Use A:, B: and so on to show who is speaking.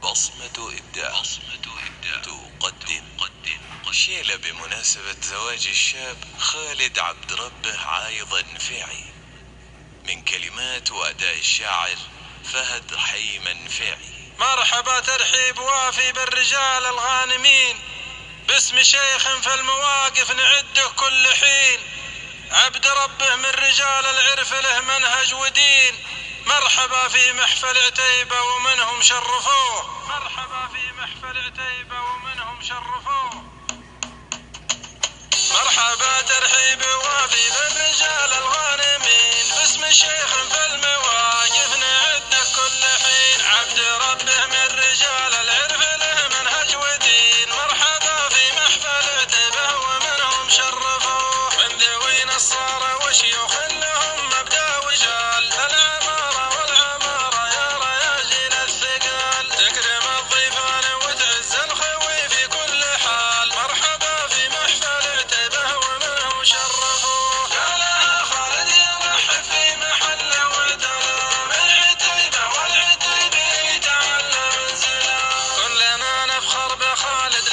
A: بصمة إبداع تقدم شيلة بمناسبة زواج الشاب خالد عبد ربه عايض النفيعي، من كلمات وأداء الشاعر فهد حي منفعي.
B: مرحبا ترحيب وافي بالرجال الغانمين، باسم شيخ في المواقف نعده كل حين، عبد ربه من رجال العرف له منهج ودين. مرحبا في محفل عتيبة ومنهم شرفوه، مرحبا في محفل عتيبة ومنهم شرفوه. مرحبا ترحيب وافي بالرجال الغانمين، باسم الشيخ في المواقف نعده كل حين، عبد ربه من رجال العرف له منهج ودين. مرحبا في محفل عتيبة ومنهم شرفوه، من ذوي نصارى وشيوخ لهم مبدا وجال، العمارة والعمارة يا رياجيل الثقال، تكرم الضيفان وتعز الخوي في كل حال. مرحبا في محفل عتيبة ومنهم شرفوه، يا لها خالد يرحب في محله ودلا، من عتيبة والعتيبي تعلى منزلا، كلنا نفخر بخالد